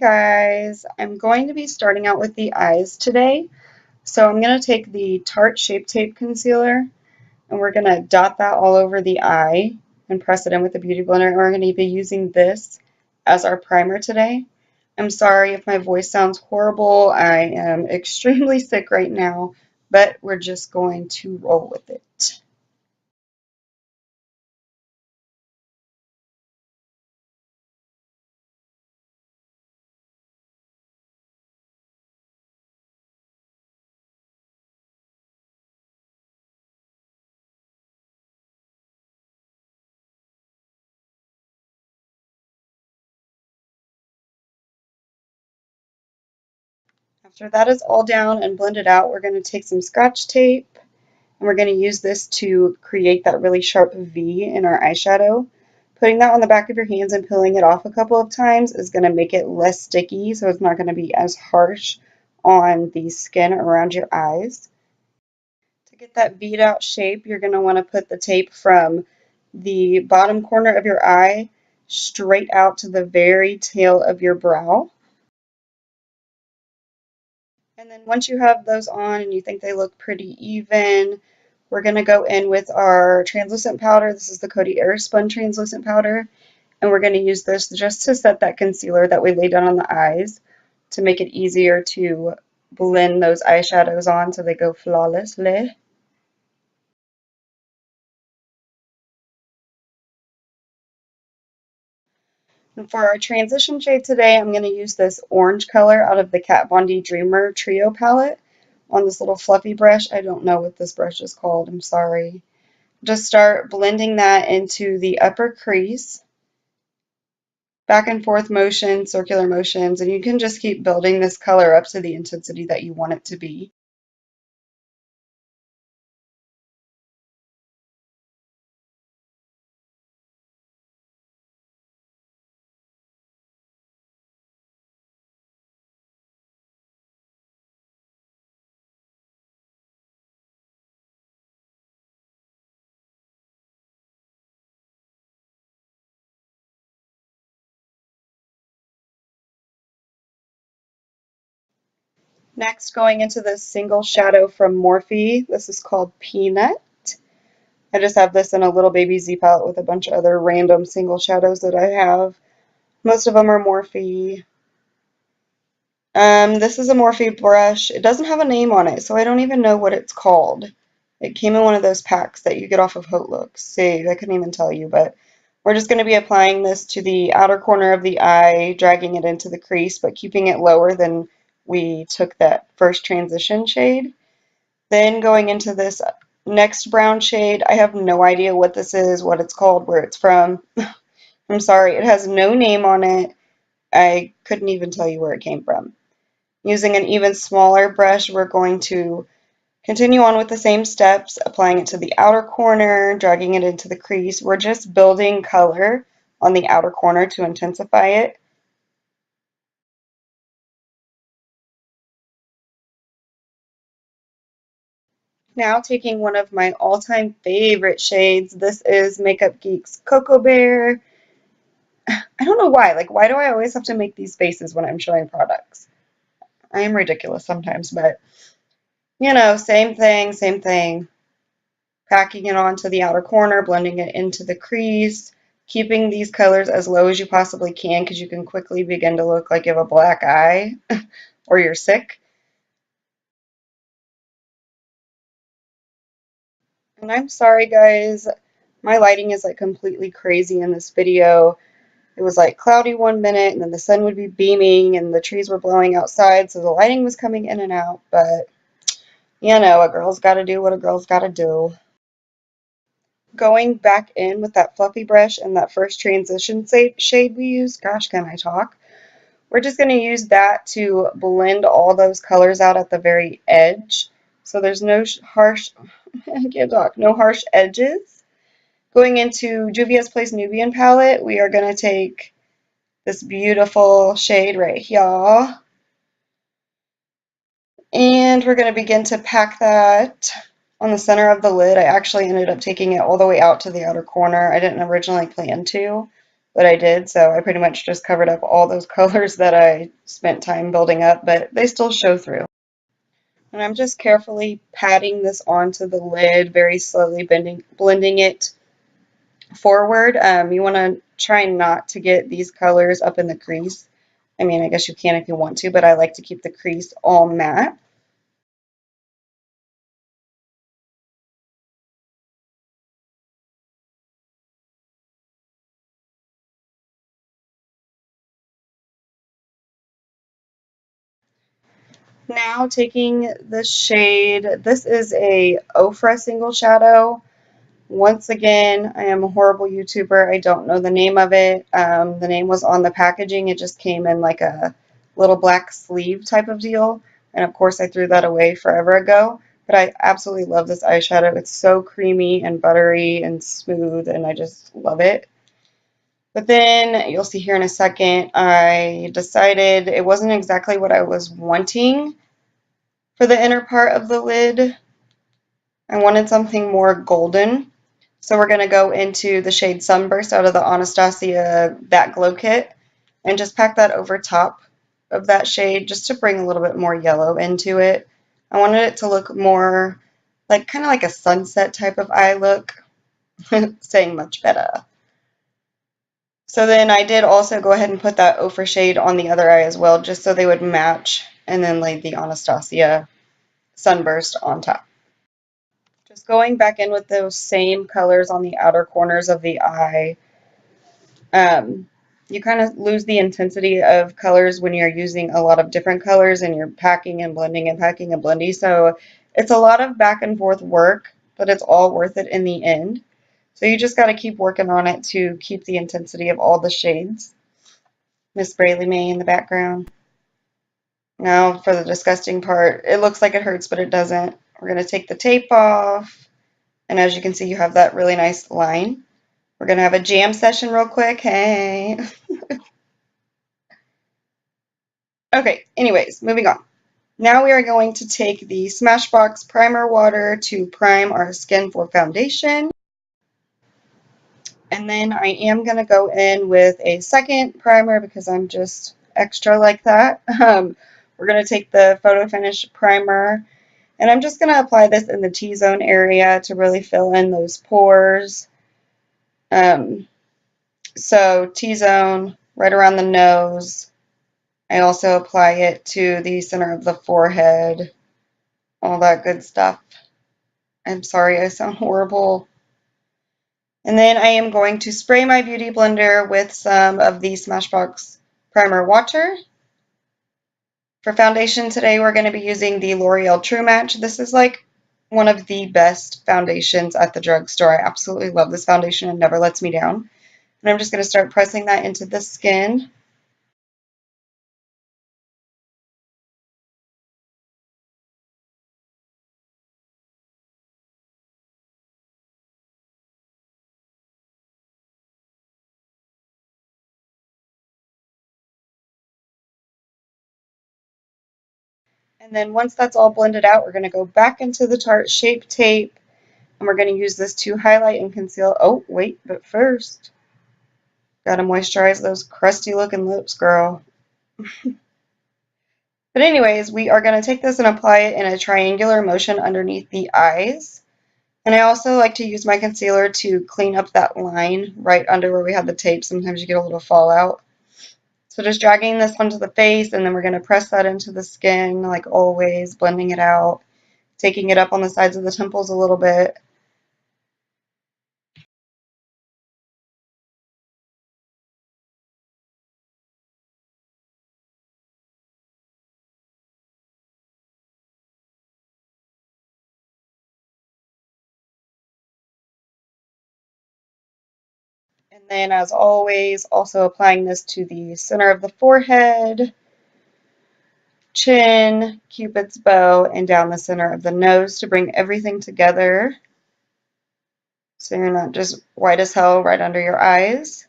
guys, I'm going to be starting out with the eyes today. So I'm going to take the Tarte Shape Tape Concealer and we're going to dot that all over the eye and press it in with the Beauty Blender. And we're going to be using this as our primer today. I'm sorry if my voice sounds horrible. I am extremely sick right now, but we're just going to roll with it. After that is all down and blended out, we're going to take some Scotch tape and we're going to use this to create that really sharp V in our eyeshadow. Putting that on the back of your hands and peeling it off a couple of times is going to make it less sticky, so it's not going to be as harsh on the skin around your eyes. To get that V'd out shape, you're going to want to put the tape from the bottom corner of your eye straight out to the very tail of your brow. And then once you have those on and you think they look pretty even, we're going to go in with our translucent powder. This is the Coty Airspun translucent powder. And we're going to use this just to set that concealer that we laid down on the eyes to make it easier to blend those eyeshadows on so they go flawlessly. And for our transition shade today, I'm going to use this orange color out of the Kat Von D Dreamer Trio palette on this little fluffy brush. I don't know what this brush is called. I'm sorry. Just start blending that into the upper crease. Back and forth motion, circular motions, and you can just keep building this color up to the intensity that you want it to be. Next, going into this single shadow from Morphe. This is called Peanut. I just have this in a little baby Z palette with a bunch of other random single shadows that I have. Most of them are Morphe. This is a Morphe brush. It doesn't have a name on it, so I don't even know what it's called. It came in one of those packs that you get off of HauteLook. See, I couldn't even tell you, but we're just going to be applying this to the outer corner of the eye, dragging it into the crease, but keeping it lower than we took that first transition shade. Then going into this next brown shade, I have no idea what this is, what it's called, where it's from. I'm sorry, it has no name on it. I couldn't even tell you where it came from. Using an even smaller brush, we're going to continue on with the same steps, applying it to the outer corner, dragging it into the crease. We're just building color on the outer corner to intensify it. Now taking one of my all-time favorite shades, this is Makeup Geek's Cocoa Bear. I don't know why. Like, why do I always have to make these faces when I'm showing products? I am ridiculous sometimes, but, you know, same thing, same thing. Packing it onto the outer corner, blending it into the crease, keeping these colors as low as you possibly can because you can quickly begin to look like you have a black eye or you're sick. And I'm sorry, guys. My lighting is like completely crazy in this video. It was like cloudy one minute and then the sun would be beaming and the trees were blowing outside, so the lighting was coming in and out, but you know, a girl's got to do what a girl's got to do. Going back in with that fluffy brush and that first transition shade we used, gosh, can I talk? We're just going to use that to blend all those colors out at the very edge. So there's no harsh, I can't talk, no harsh edges. Going into Juvia's Place Nubian palette, we are going to take this beautiful shade right here. And we're going to begin to pack that on the center of the lid. I actually ended up taking it all the way out to the outer corner. I didn't originally plan to, but I did, so I pretty much just covered up all those colors that I spent time building up, but they still show through. And I'm just carefully patting this onto the lid, very slowly blending it forward. You want to try not to get these colors up in the crease. I mean, I guess you can if you want to, but I like to keep the crease all matte. Now taking the shade, this is a Ofra single shadow. Once again, I am a horrible YouTuber. I don't know the name of it. The name was on the packaging. It just came in like a little black sleeve type of deal. And of course, I threw that away forever ago. But I absolutely love this eyeshadow. It's so creamy and buttery and smooth, and I just love it. But then you'll see here in a second, I decided it wasn't exactly what I was wanting for the inner part of the lid. I wanted something more golden. So we're going to go into the shade Sunburst out of the Anastasia That Glow Kit and just pack that over top of that shade just to bring a little bit more yellow into it. I wanted it to look more like kind of like a sunset type of eye look, saying much better. So then I did also go ahead and put that ochre shade on the other eye as well, just so they would match, and then lay the Anastasia Sunburst on top. Just going back in with those same colors on the outer corners of the eye. You kind of lose the intensity of colors when you're using a lot of different colors and you're packing and blending and packing and blending. So it's a lot of back and forth work, but it's all worth it in the end. So you just got to keep working on it to keep the intensity of all the shades. Miss Braley May in the background. Now for the disgusting part, it looks like it hurts, but it doesn't. We're going to take the tape off, and as you can see, you have that really nice line. We're going to have a jam session real quick. Hey. Okay, anyways, moving on. Now we are going to take the Smashbox Primer Water to prime our skin for foundation. And then I am going to go in with a second primer because I'm just extra like that. We're going to take the Photo Finish Primer, and I'm just going to apply this in the T-zone area to really fill in those pores. So T-zone, right around the nose. I also apply it to the center of the forehead, all that good stuff. I'm sorry, I sound horrible. And then I am going to spray my beauty blender with some of the Smashbox Primer Water. For foundation today, we're going to be using the L'Oreal True Match. This is like one of the best foundations at the drugstore. I absolutely love this foundation. It never lets me down. And I'm just going to start pressing that into the skin. And then once that's all blended out, we're going to go back into the Tarte Shape Tape, and we're going to use this to highlight and conceal. Oh, wait, but first, got to moisturize those crusty looking lips, girl. But anyways, we are going to take this and apply it in a triangular motion underneath the eyes. And I also like to use my concealer to clean up that line right under where we had the tape. Sometimes you get a little fallout. So just dragging this onto the face, and then we're going to press that into the skin like always, blending it out, taking it up on the sides of the temples a little bit. And then, as always, also applying this to the center of the forehead, chin, Cupid's bow, and down the center of the nose to bring everything together so you're not just white as hell right under your eyes.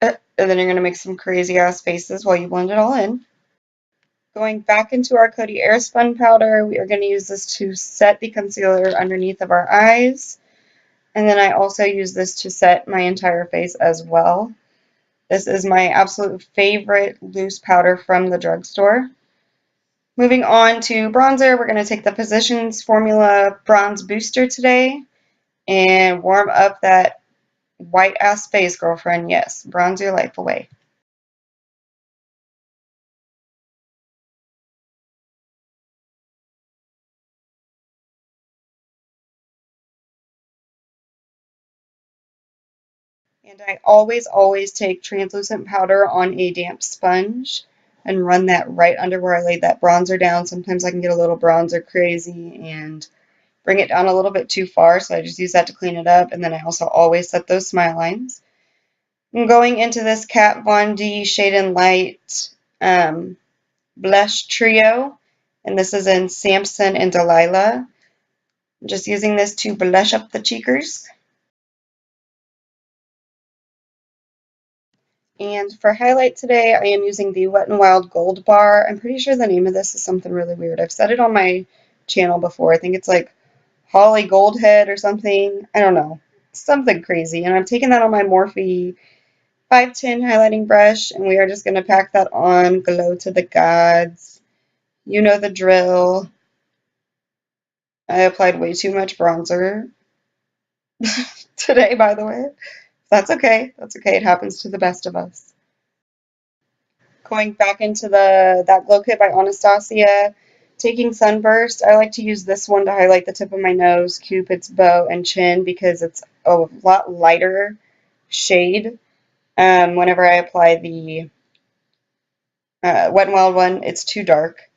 And then you're going to make some crazy ass faces while you blend it all in. Going back into our Coty Airspun powder, we are going to use this to set the concealer underneath of our eyes. And then I also use this to set my entire face as well. This is my absolute favorite loose powder from the drugstore. Moving on to bronzer, we're going to take the Physicians Formula Bronze Booster today and warm up that white ass face, girlfriend. Yes, bronze your life away. And I always take translucent powder on a damp sponge and run that right under where I laid that bronzer down. Sometimes I can get a little bronzer crazy and bring it down a little bit too far, so I just use that to clean it up. And then I also always set those smile lines. I'm going into this Kat Von D Shade and Light Blush Trio, and this is in Samson and Delilah. I'm just using this to blush up the cheekers. And for highlight today, I am using the Wet n Wild Gold Bar. I'm pretty sure the name of this is something really weird. I've said it on my channel before. I think it's like Holly Goldhead or something. I don't know. Something crazy. And I'm taking that on my Morphe 510 highlighting brush, and we are just going to pack that on. Glow to the gods. You know the drill. I applied way too much bronzer today, by the way. That's okay. That's okay. It happens to the best of us. Going back into that glow kit by Anastasia, taking Sunburst. I like to use this one to highlight the tip of my nose, Cupid's bow, and chin because it's a lot lighter shade. Whenever I apply the Wet n Wild one, it's too dark.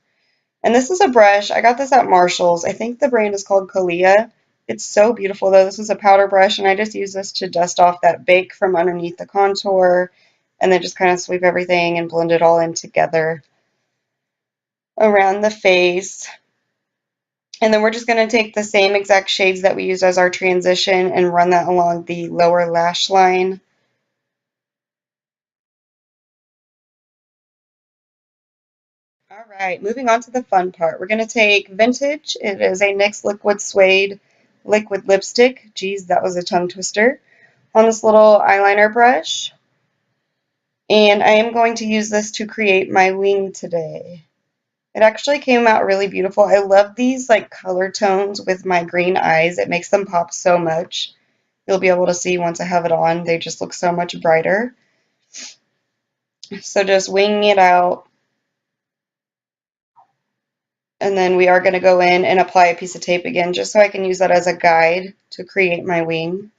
And this is a brush. I got this at Marshall's. I think the brand is called Kalia. It's so beautiful though. This is a powder brush, and I just use this to dust off that bake from underneath the contour and then just kind of sweep everything and blend it all in together around the face. And then we're just going to take the same exact shades that we used as our transition and run that along the lower lash line. All right, moving on to the fun part. We're going to take Vintage. It is a NYX Liquid Suede liquid lipstick. Geez, that was a tongue twister. On this little eyeliner brush. And I am going to use this to create my wing today. It actually came out really beautiful. I love these like color tones with my green eyes. It makes them pop so much. You'll be able to see once I have it on. They just look so much brighter. So just winging it out. And then we are going to go in and apply a piece of tape again just so I can use that as a guide to create my wing.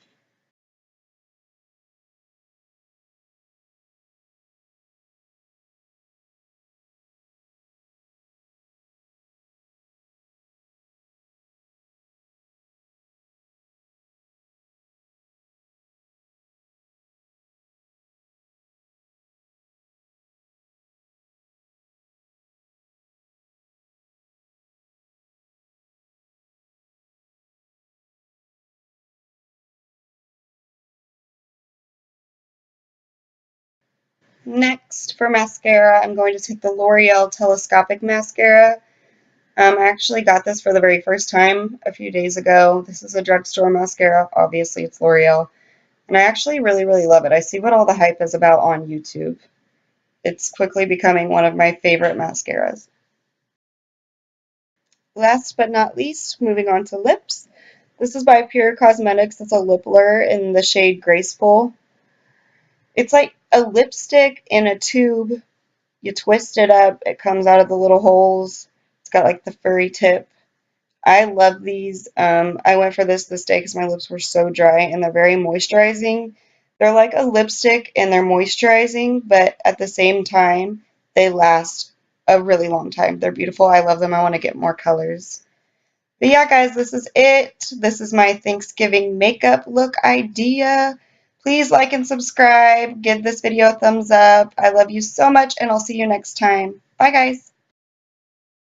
Next, for mascara, I'm going to take the L'Oreal Telescopic Mascara. I actually got this for the very first time a few days ago. This is a drugstore mascara. Obviously, it's L'Oreal. And I actually really love it. I see what all the hype is about on YouTube. It's quickly becoming one of my favorite mascaras. Last but not least, moving on to lips. This is by Pure Cosmetics. It's a lip lure in the shade Graceful. It's like a lipstick in a tube. You twist it up, it comes out of the little holes. It's got like the furry tip. I love these. I went for this day because my lips were so dry, and they're very moisturizing. They're like a lipstick and they're moisturizing, but at the same time, they last a really long time. They're beautiful. I love them. I want to get more colors. But yeah, guys, this is it. This is my Thanksgiving makeup look idea. Please like and subscribe. Give this video a thumbs up. I love you so much, and I'll see you next time. Bye, guys.